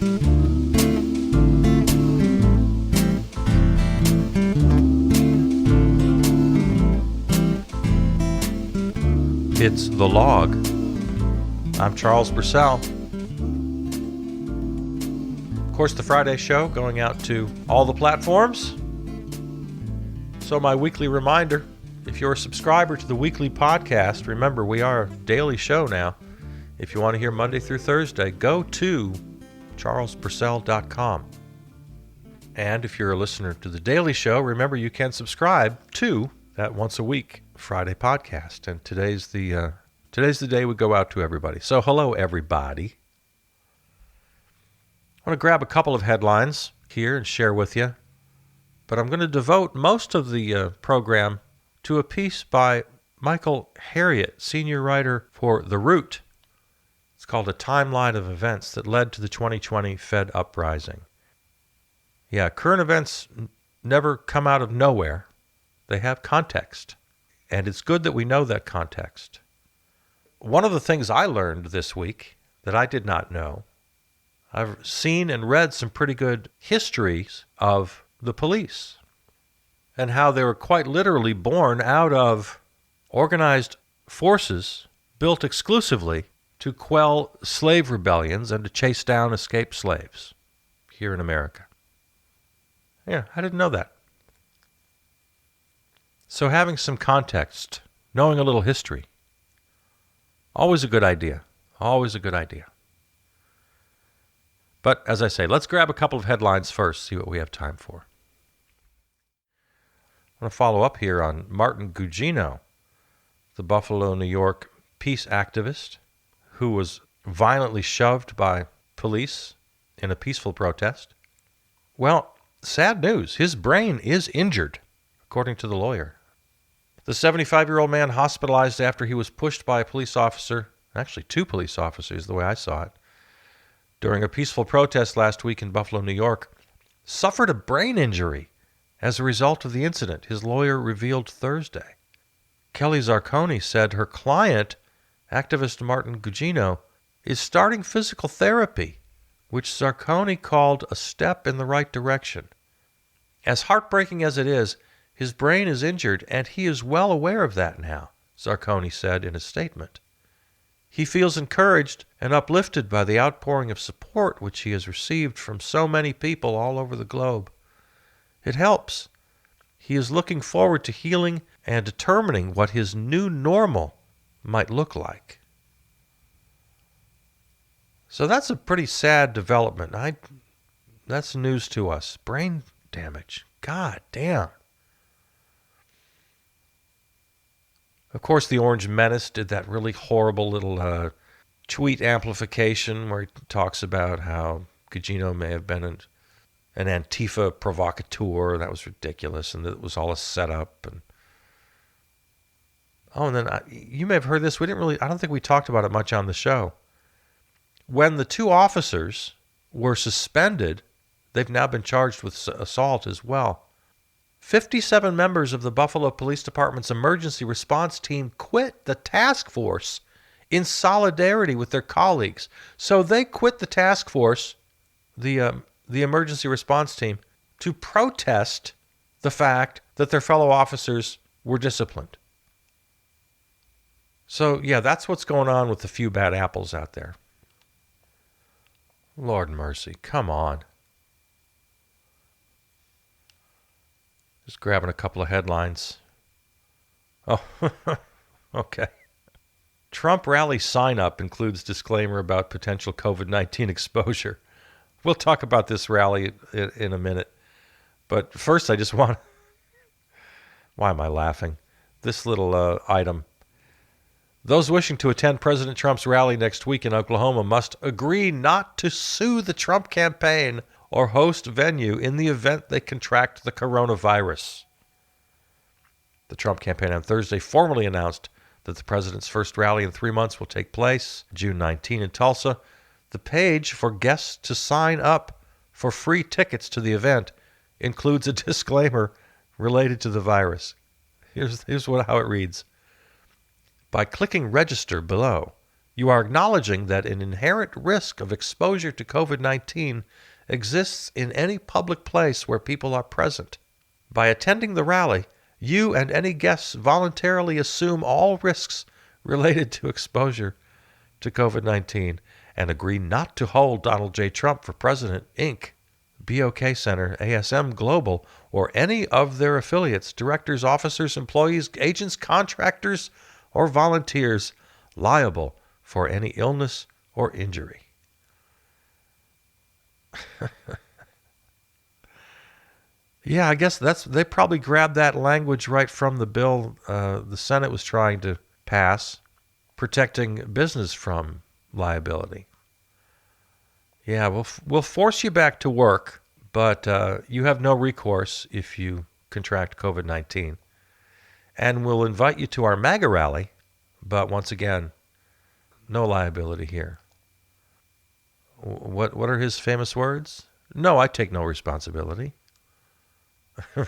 It's The Log. I'm Charles Purcell. Of course, the Friday show going out to all the platforms. So my weekly reminder, if you're a subscriber to the weekly podcast, remember we are a daily show now. If you want to hear Monday through Thursday, go to charlespurcell.com. And if you're a listener to the daily show, remember you can subscribe to that once a week Friday podcast. And today's the day we go out to everybody. So hello, everybody. I want to grab a couple of headlines here and share with you. But I'm going to devote most of the program to a piece by Michael Harriot, senior writer for The Root. It's called A Timeline of Events That Led to the 2020 Fed Uprising. Yeah, current events never come out of nowhere. They have context. And it's good that we know that context. One of the things I learned this week that I did not know, I've seen and read some pretty good histories of the police and how they were quite literally born out of organized forces built exclusively to quell slave rebellions and to chase down escaped slaves here in America. Yeah, I didn't know that. So having some context, knowing a little history, always a good idea. Always a good idea. But as I say, let's grab a couple of headlines first, see what we have time for. I want to follow up here on Martin Gugino, the Buffalo, New York peace activist who was violently shoved by police in a peaceful protest. Well, sad news. His brain is injured, according to the lawyer. The 75-year-old man hospitalized after he was pushed by a police officer, actually two police officers, the way I saw it, during a peaceful protest last week in Buffalo, New York, suffered a brain injury as a result of the incident, his lawyer revealed Thursday. Kelly Zarconi said her client, activist Martin Gugino, is starting physical therapy, which Zarconi called a step in the right direction. As heartbreaking as it is, his brain is injured, and he is well aware of that now, Zarconi said in a statement. He feels encouraged and uplifted by the outpouring of support which he has received from so many people all over the globe. It helps. He is looking forward to healing and determining what his new normal might look like. So that's a pretty sad development. That's news to us. Brain damage. God damn. Of course, the Orange Menace did that really horrible little tweet amplification where he talks about how Gugino may have been an Antifa provocateur. That was ridiculous, and that it was all a setup. And then you may have heard this. I don't think we talked about it much on the show. When the two officers were suspended, they've now been charged with assault as well. 57 members of the Buffalo Police Department's emergency response team quit the task force in solidarity with their colleagues. So they quit the task force, the emergency response team, to protest the fact that their fellow officers were disciplined. So, yeah, that's what's going on with the few bad apples out there. Lord mercy, come on. Just grabbing a couple of headlines. Oh, okay. Trump rally sign-up includes disclaimer about potential COVID-19 exposure. We'll talk about this rally in a minute. But first, I just want... Why am I laughing? This little item. Those wishing to attend President Trump's rally next week in Oklahoma must agree not to sue the Trump campaign or host venue in the event they contract the coronavirus. The Trump campaign on Thursday formally announced that the president's first rally in 3 months will take place June 19 in Tulsa. The page for guests to sign up for free tickets to the event includes a disclaimer related to the virus. Here's how it reads. By clicking register below, You are acknowledging that an inherent risk of exposure to COVID-19 exists in any public place where people are present. By attending the rally, you and any guests voluntarily assume all risks related to exposure to COVID-19 and agree not to hold Donald J. Trump for President, Inc., BOK Center, ASM Global, or any of their affiliates, directors, officers, employees, agents, contractors, or volunteers liable for any illness or injury. Yeah, I guess they probably grabbed that language right from the bill the Senate was trying to pass, protecting business from liability. Yeah, we'll force you back to work, but you have no recourse if you contract COVID-19. And we'll invite you to our MAGA rally, but once again, no liability here. What are his famous words? No, I take no responsibility.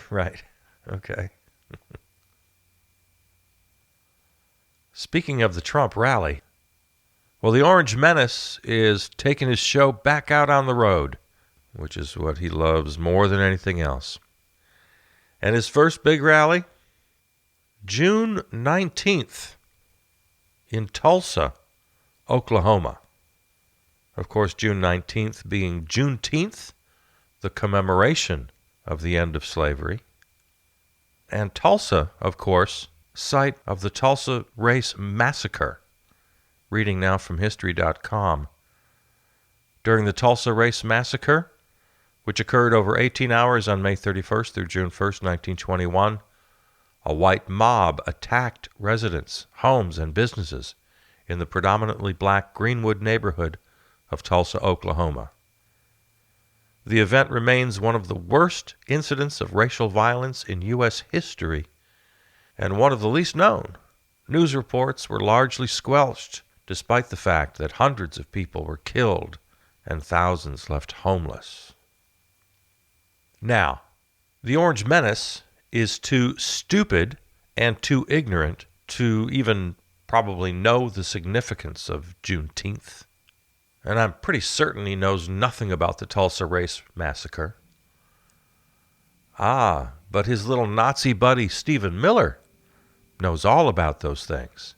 Right. Okay. Speaking of the Trump rally, well, the Orange Menace is taking his show back out on the road, which is what he loves more than anything else. And his first big rally, June 19th, in Tulsa, Oklahoma. Of course, June 19th being Juneteenth, the commemoration of the end of slavery. And Tulsa, of course, site of the Tulsa Race Massacre. Reading now from History.com. During the Tulsa Race Massacre, which occurred over 18 hours on May 31st through June 1st, 1921, a white mob attacked residents, homes, and businesses in the predominantly black Greenwood neighborhood of Tulsa, Oklahoma. The event remains one of the worst incidents of racial violence in U.S. history and one of the least known. News reports were largely squelched, despite the fact that hundreds of people were killed and thousands left homeless. Now, the Orange Menace is too stupid and too ignorant to even probably know the significance of Juneteenth. And I'm pretty certain he knows nothing about the Tulsa Race Massacre. But his little Nazi buddy Stephen Miller knows all about those things.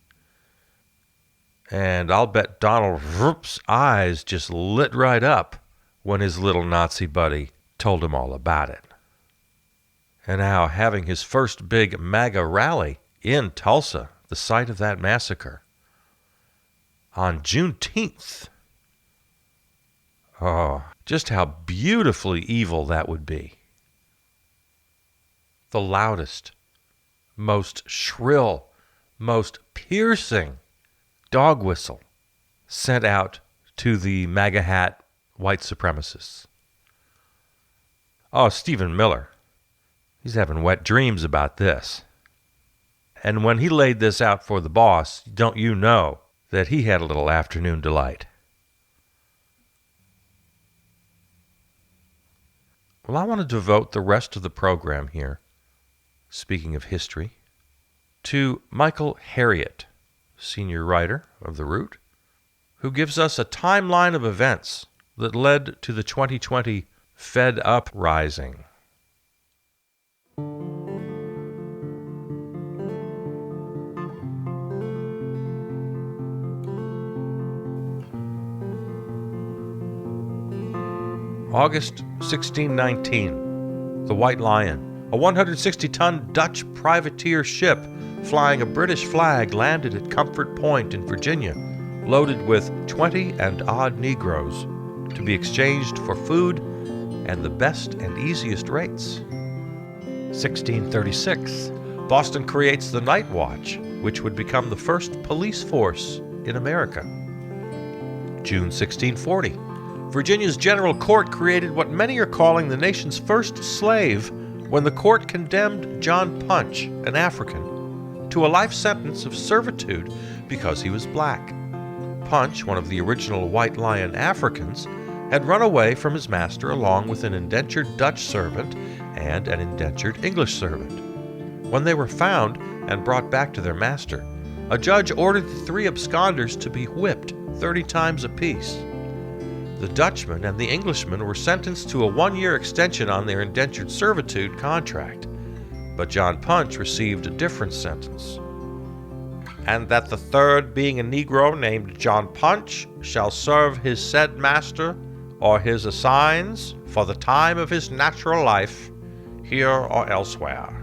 And I'll bet Donald Trump's eyes just lit right up when his little Nazi buddy told him all about it. And now having his first big MAGA rally in Tulsa, the site of that massacre, on Juneteenth. Oh, just how beautifully evil that would be. The loudest, most shrill, most piercing dog whistle sent out to the MAGA hat white supremacists. Oh, Stephen Miller. He's having wet dreams about this. And when he laid this out for the boss, don't you know that he had a little afternoon delight. Well, I want to devote the rest of the program here, speaking of history, to Michael Harriot, senior writer of The Root, who gives us a timeline of events that led to the 2020 Fed Up Rising. August 1619, the White Lion, a 160-ton Dutch privateer ship flying a British flag, landed at Comfort Point in Virginia, loaded with 20 and odd Negroes to be exchanged for food and the best and easiest rates. 1636, Boston creates the Night Watch, which would become the first police force in America. June 1640, Virginia's General Court created what many are calling the nation's first slave when the court condemned John Punch, an African, to a life sentence of servitude because he was black. Punch, one of the original White Lion Africans, had run away from his master along with an indentured Dutch servant and an indentured English servant. When they were found and brought back to their master, a judge ordered the 3 absconders to be whipped 30 times apiece. The Dutchman and the Englishman were sentenced to a 1-year extension on their indentured servitude contract, but John Punch received a different sentence. And that the 3rd, being a Negro named John Punch, shall serve his said master or his assigns for the time of his natural life, here or elsewhere.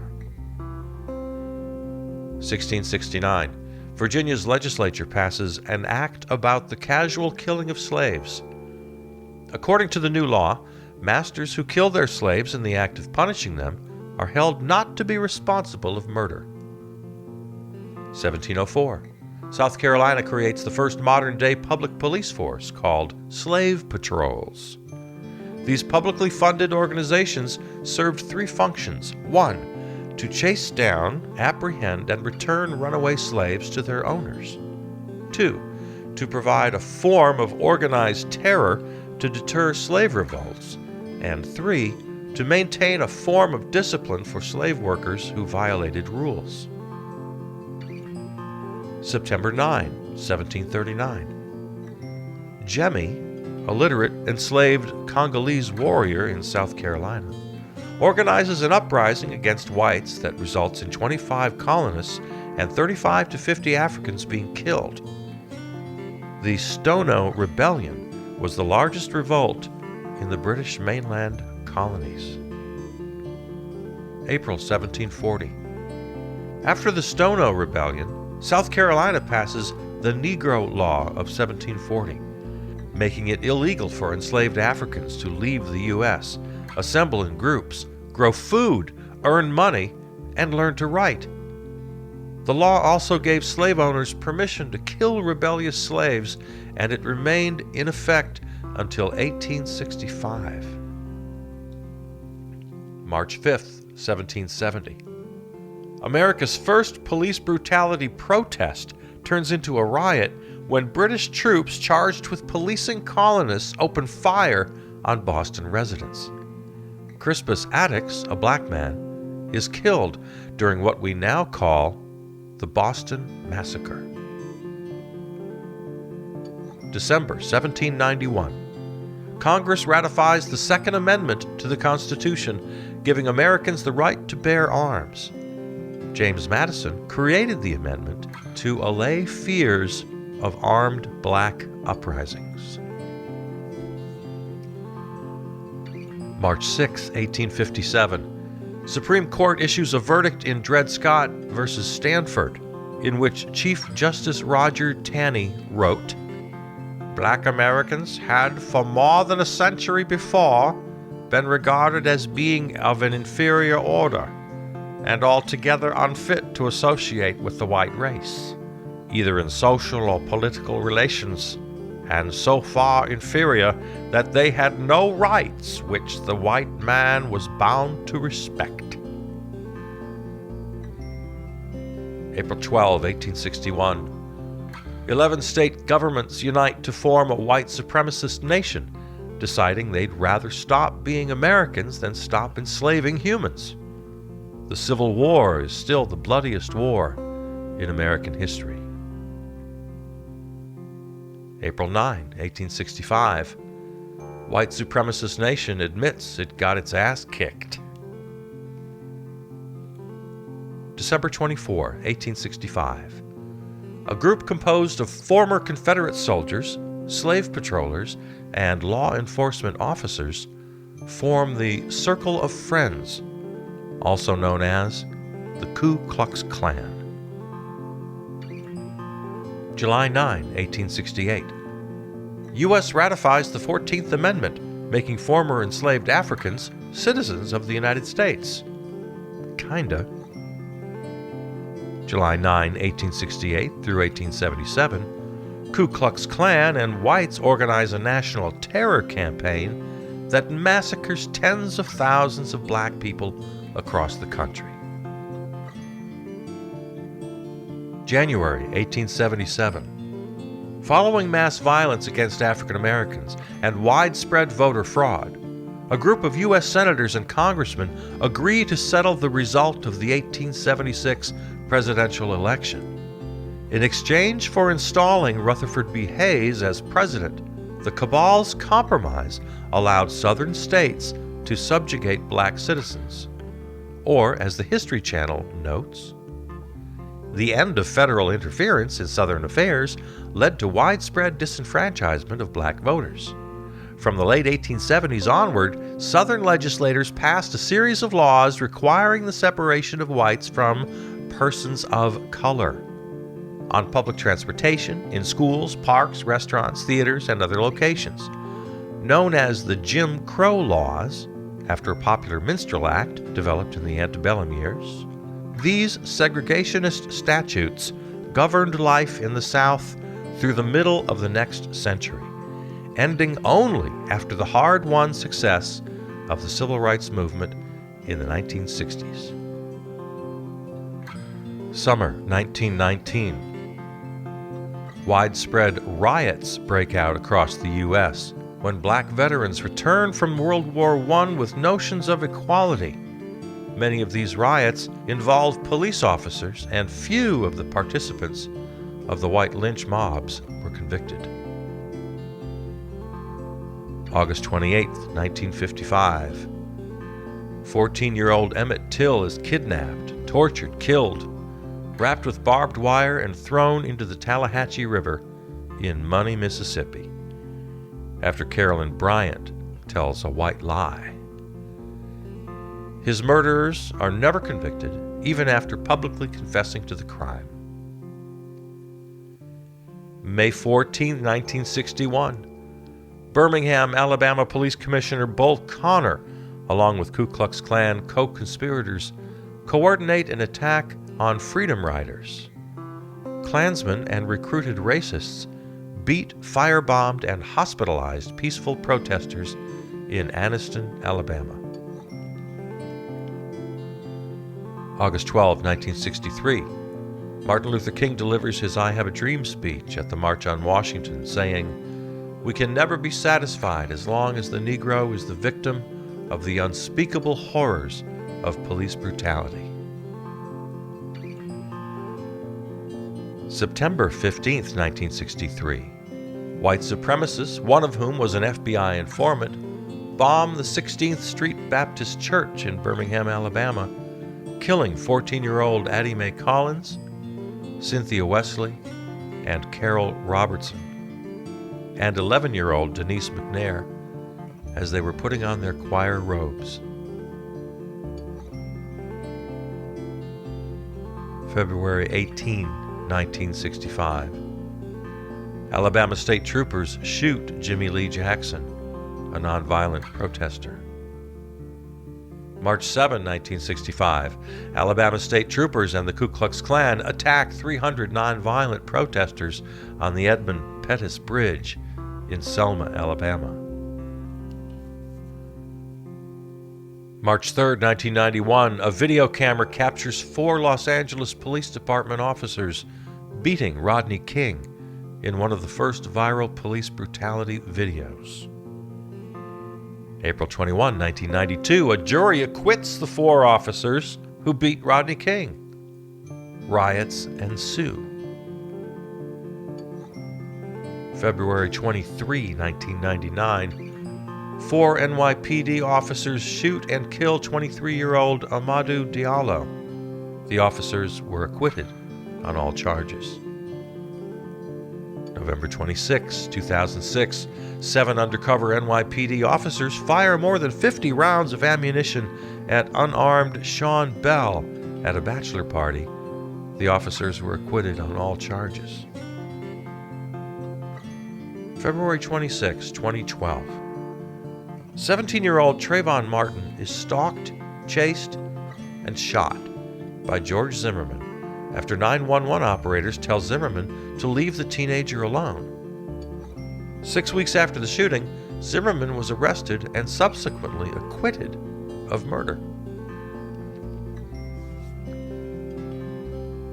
1669. Virginia's legislature passes an act about the casual killing of slaves. According to the new law, masters who kill their slaves in the act of punishing them are held not to be responsible of murder. 1704. South Carolina creates the first modern-day public police force called slave patrols. These publicly funded organizations served 3 functions. 1. To chase down, apprehend, and return runaway slaves to their owners. 2. To provide a form of organized terror to deter slave revolts. And 3. To maintain a form of discipline for slave workers who violated rules. September 9, 1739. Jemmy, a literate enslaved Congolese warrior in South Carolina, organizes an uprising against whites that results in 25 colonists and 35 to 50 Africans being killed. The Stono Rebellion was the largest revolt in the British mainland colonies. April 1740. After the Stono Rebellion, South Carolina passes the Negro Law of 1740, making it illegal for enslaved Africans to leave the U.S., assemble in groups, grow food, earn money, and learn to write. The law also gave slave owners permission to kill rebellious slaves, and it remained in effect until 1865. March 5th, 1770. America's first police brutality protest turns into a riot when British troops charged with policing colonists open fire on Boston residents. Crispus Attucks, a black man, is killed during what we now call the Boston Massacre. December 1791. Congress ratifies the Second Amendment to the Constitution, giving Americans the right to bear arms. James Madison created the amendment to allay fears of armed black uprisings. March 6, 1857. Supreme Court issues a verdict in Dred Scott v. Stanford, in which Chief Justice Roger Taney wrote, "Black Americans had for more than a century before been regarded as being of an inferior order and altogether unfit to associate with the white race, either in social or political relations, and so far inferior that they had no rights which the white man was bound to respect." April 12, 1861. 11 state governments unite to form a white supremacist nation, deciding they'd rather stop being Americans than stop enslaving humans. The Civil War is still the bloodiest war in American history. April 9, 1865. White supremacist nation admits it got its ass kicked. December 24, 1865. A group composed of former Confederate soldiers, slave patrollers, and law enforcement officers form the Circle of Friends, also known as the Ku Klux Klan. July 9, 1868. U.S. ratifies the 14th Amendment, making former enslaved Africans citizens of the United States. Kinda. July 9, 1868 through 1877, Ku Klux Klan and whites organize a national terror campaign that massacres tens of thousands of black people across the country. January 1877. Following mass violence against African Americans and widespread voter fraud, a group of U.S. senators and congressmen agree to settle the result of the 1876 presidential election. In exchange for installing Rutherford B. Hayes as president, the cabal's compromise allowed Southern states to subjugate black citizens. Or, as the History Channel notes, the end of federal interference in Southern affairs led to widespread disenfranchisement of black voters. From the late 1870s onward, Southern legislators passed a series of laws requiring the separation of whites from persons of color. On public transportation, in schools, parks, restaurants, theaters, and other locations. Known as the Jim Crow laws, after a popular minstrel act developed in the antebellum years, these segregationist statutes governed life in the South through the middle of the next century, ending only after the hard-won success of the civil rights movement in the 1960s. Summer 1919. Widespread riots break out across the U.S. when black veterans return from World War I with notions of equality. Many of these riots involved police officers, and few of the participants of the white lynch mobs were convicted. August 28, 1955. 14-year-old Emmett Till is kidnapped, tortured, killed, wrapped with barbed wire, and thrown into the Tallahatchie River in Money, Mississippi, after Carolyn Bryant tells a white lie. His murderers are never convicted, even after publicly confessing to the crime. May 14, 1961. Birmingham, Alabama Police Commissioner Bolt Connor, along with Ku Klux Klan co-conspirators, coordinate an attack on Freedom Riders. Klansmen and recruited racists beat, firebombed, and hospitalized peaceful protesters in Anniston, Alabama. August 12, 1963. Martin Luther King delivers his I Have a Dream speech at the March on Washington, saying, "We can never be satisfied as long as the Negro is the victim of the unspeakable horrors of police brutality." September 15, 1963. White supremacists, one of whom was an FBI informant, bombed the 16th Street Baptist Church in Birmingham, Alabama, killing 14-year-old Addie Mae Collins, Cynthia Wesley, and Carol Robertson, and 11-year-old Denise McNair, as they were putting on their choir robes. February 18, 1965. Alabama state troopers shoot Jimmy Lee Jackson, a nonviolent protester. March 7, 1965. Alabama state troopers and the Ku Klux Klan attack 300 nonviolent protesters on the Edmund Pettus Bridge in Selma, Alabama. March 3, 1991. A video camera captures 4 Los Angeles Police Department officers beating Rodney King in one of the first viral police brutality videos. April 21, 1992, a jury acquits the 4 officers who beat Rodney King. Riots ensue. February 23, 1999, 4 NYPD officers shoot and kill 23-year-old Amadou Diallo. The officers were acquitted on all charges. November 26, 2006, 7 undercover NYPD officers fire more than 50 rounds of ammunition at unarmed Sean Bell at a bachelor party. The officers were acquitted on all charges. February 26, 2012. 17-year-old Trayvon Martin is stalked, chased, and shot by George Zimmerman after 911 operators tell Zimmerman to leave the teenager alone. 6 weeks after the shooting, Zimmerman was arrested and subsequently acquitted of murder.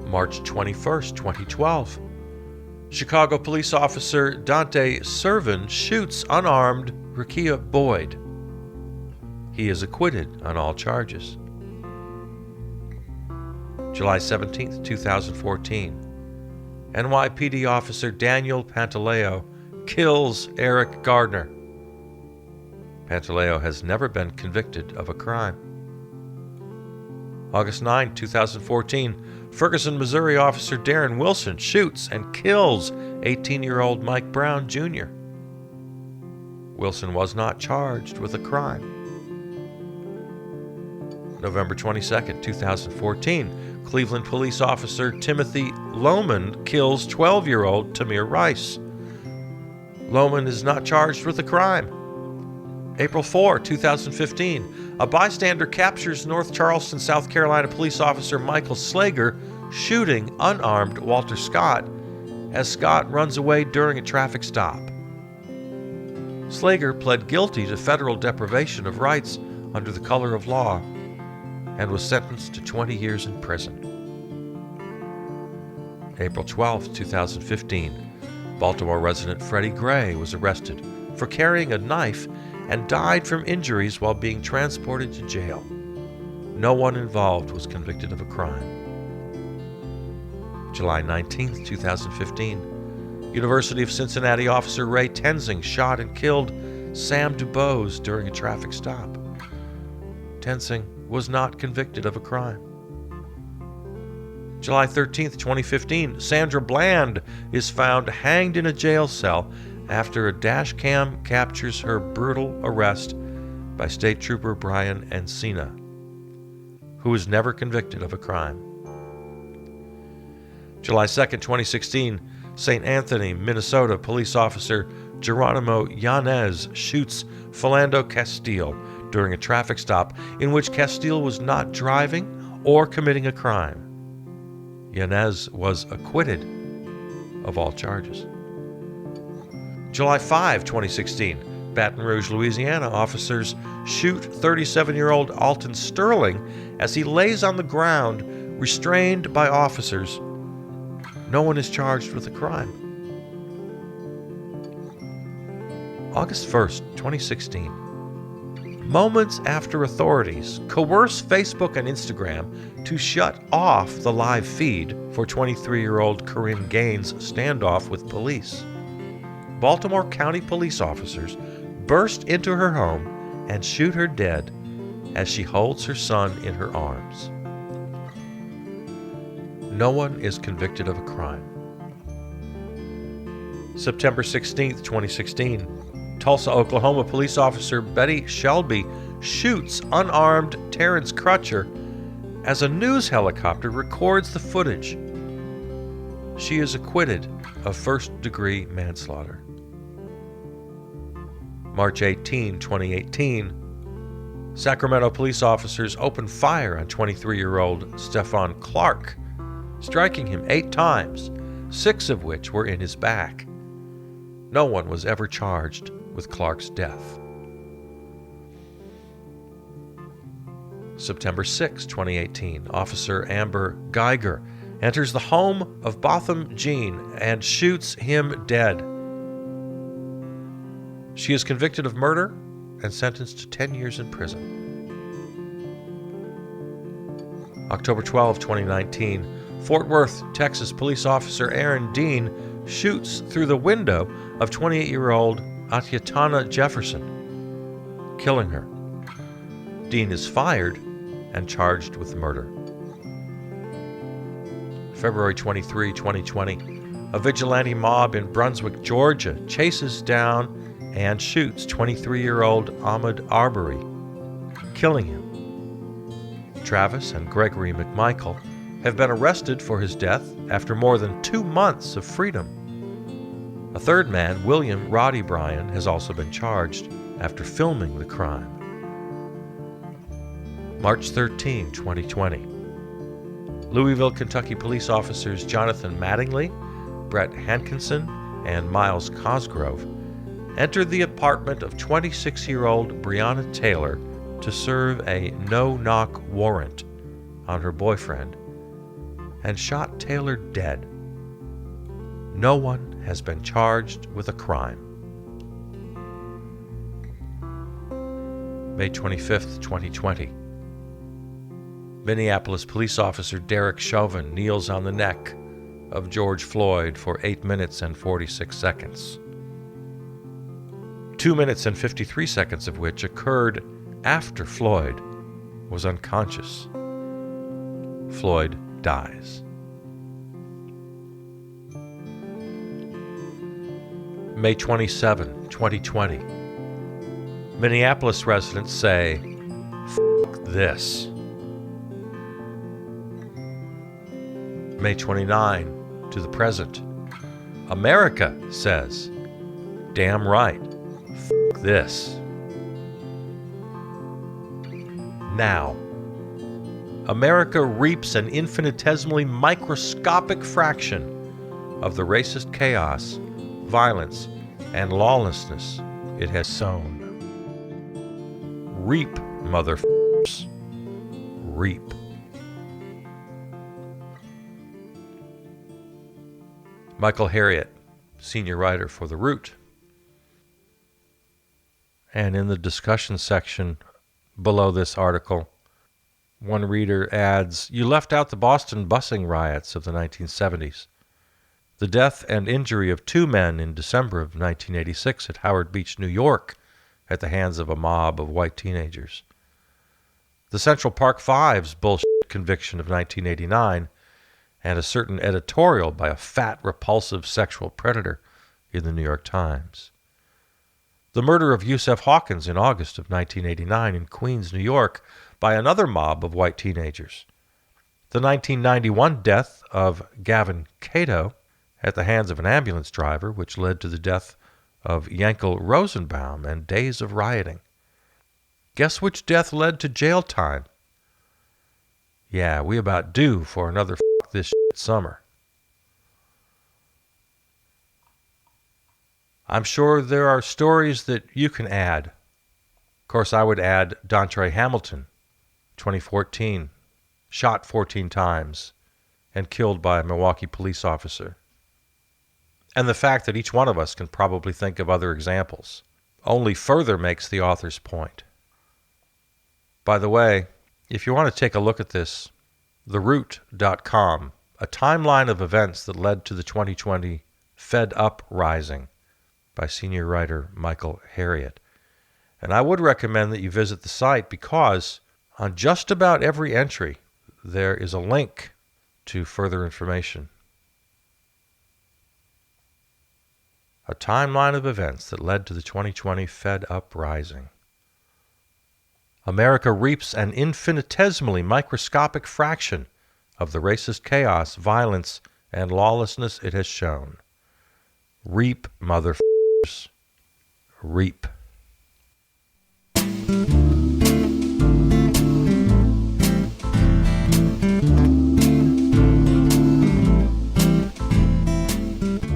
March 21, 2012. Chicago police officer Dante Servin shoots unarmed Rekia Boyd. He is acquitted on all charges. July 17, 2014. NYPD officer Daniel Pantaleo kills Eric Gardner. Pantaleo has never been convicted of a crime. August 9, 2014, Ferguson, Missouri officer Darren Wilson shoots and kills 18-year-old Mike Brown Jr. Wilson was not charged with a crime. November 22, 2014, Cleveland police officer Timothy Lohman kills 12-year-old Tamir Rice. Lohman is not charged with a crime. April 4, 2015, a bystander captures North Charleston, South Carolina police officer Michael Slager shooting unarmed Walter Scott as Scott runs away during a traffic stop. Slager pled guilty to federal deprivation of rights under the color of law and was sentenced to 20 years in prison. April 12, 2015, Baltimore resident Freddie Gray was arrested for carrying a knife and died from injuries while being transported to jail. No one involved was convicted of a crime. July 19, 2015, University of Cincinnati officer Ray Tenzing shot and killed Sam DuBose during a traffic stop. Tenzing was not convicted of a crime. July 13, 2015, Sandra Bland is found hanged in a jail cell after a dash cam captures her brutal arrest by State Trooper Brian Encina, who was never convicted of a crime. July 2, 2016, St. Anthony, Minnesota police officer Geronimo Yanez shoots Philando Castile during a traffic stop in which Castile was not driving or committing a crime. Yanez was acquitted of all charges. July 5, 2016, Baton Rouge, Louisiana officers shoot 37-year-old Alton Sterling as he lays on the ground, restrained by officers. No one is charged with a crime. August 1st, 2016. Moments after authorities coerce Facebook and Instagram to shut off the live feed for 23-year-old Corinne Gaines' standoff with police, Baltimore County police officers burst into her home and shoot her dead as she holds her son in her arms. No one is convicted of a crime. September 16, 2016, Tulsa, Oklahoma police officer Betty Shelby shoots unarmed Terrence Crutcher as a news helicopter records the footage. She is acquitted of first-degree manslaughter. March 18, 2018, Sacramento police officers opened fire on 23-year-old Stephon Clark, striking him 8 times, 6 of which were in his back. No one was ever charged with Clark's death. September 6, 2018, Officer Amber Geiger enters the home of Botham Jean and shoots him dead. She is convicted of murder and sentenced to 10 years in prison. October 12, 2019, Fort Worth, Texas police officer Aaron Dean shoots through the window of 28-year-old Atiatana Jefferson, killing her. Dean is fired and charged with murder. February 23, 2020, a vigilante mob in Brunswick, Georgia, chases down and shoots 23-year-old Ahmaud Arbery, killing him. Travis and Gregory McMichael have been arrested for his death after more than 2 months of freedom. A third man, William Roddy Bryan, has also been charged after filming the crime. March 13, 2020. Louisville, Kentucky police officers Jonathan Mattingly, Brett Hankinson, and Miles Cosgrove entered the apartment of 26-year-old Breonna Taylor to serve a no-knock warrant on her boyfriend and shot Taylor dead. No one has been charged with a crime. May 25, 2020. Minneapolis police officer Derek Chauvin kneels on the neck of George Floyd for 8 minutes and 46 seconds. 2 minutes and 53 seconds of which occurred after Floyd was unconscious. Floyd dies. May 27, 2020. Minneapolis residents say, "F*** this." May 29, to the present. America says, "Damn right, f*** this." Now, America reaps an infinitesimally microscopic fraction of the racist chaos, violence, and lawlessness it has sown. Reap, motherfuckers. Reap. Michael Harriot, senior writer for The Root. And in the discussion section below this article, one reader adds, "You left out the Boston busing riots of the 1970s. The death and injury of 2 men in December of 1986 at Howard Beach, New York, at the hands of a mob of white teenagers. The Central Park Five's bullshit conviction of 1989, and a certain editorial by a fat, repulsive sexual predator in the New York Times. The murder of Yusef Hawkins in August of 1989 in Queens, New York, by another mob of white teenagers. The 1991 death of Gavin Cato at the hands of an ambulance driver, which led to the death of Yankel Rosenbaum and days of rioting. Guess which death led to jail time? Yeah, we about due for another f*** this shit summer. I'm sure there are stories that you can add. Of course, I would add Dontre Hamilton, 2014, shot 14 times and killed by a Milwaukee police officer. And the fact that each one of us can probably think of other examples only further makes the author's point. By the way, if you want to take a look at this, theroot.com, a timeline of events that led to the 2020 Fed Up Rising by senior writer Michael Harriot. And I would recommend that you visit the site because on just about every entry, there is a link to further information. A timeline of events that led to the 2020 Fed Up Rising. America reaps an infinitesimally microscopic fraction of the racist chaos, violence, and lawlessness it has shown. Reap, motherfuckers. Reap.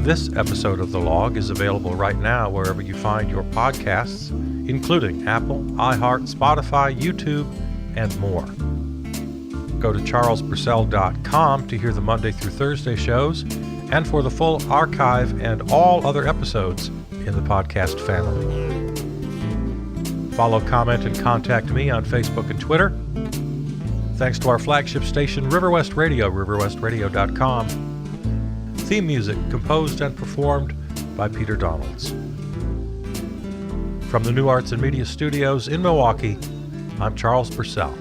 This episode of The Log is available right now wherever you find your podcasts, including Apple, iHeart, Spotify, YouTube, and more. Go to charlespurcell.com to hear the Monday through Thursday shows and for the full archive and all other episodes in the podcast family. Follow, comment, and contact me on Facebook and Twitter. Thanks to our flagship station, Riverwest Radio, riverwestradio.com. Theme music composed and performed by Peter Donalds. From the New Arts and Media Studios in Milwaukee, I'm Charles Purcell.